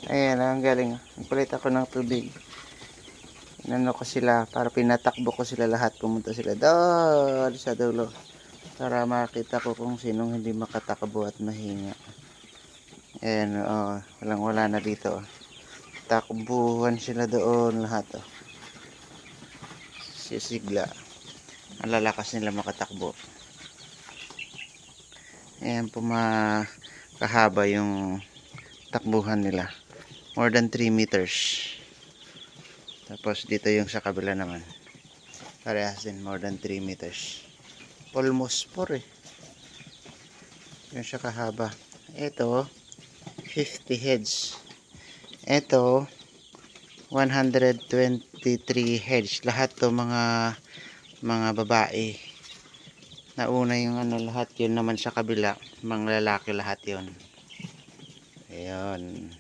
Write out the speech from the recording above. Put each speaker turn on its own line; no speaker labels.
Ayan, ang galing. Nagpalit ako ng tubig. Inano ko sila, para pinatakbo ko sila lahat. Pumunta sila doon sa dulo. Para makita ko kung sinong hindi makatakbo at mahinga. Ayan, walang wala na dito. Takbuhan sila doon lahat. Sisigla. Ang lalakas nila makatakbo. Ayan, kahaba yung takbuhan nila. More than 3 meters. Tapos dito yung sa kabila naman. Parehas din, more than 3 meters. Almost 4 eh. Yung siya kahaba. Ito, 50 heads. Ito, 123 heads. Lahat to mga babae. Nauna yung lahat yun naman sa kabila. Mga lalaki lahat yun. Ayun.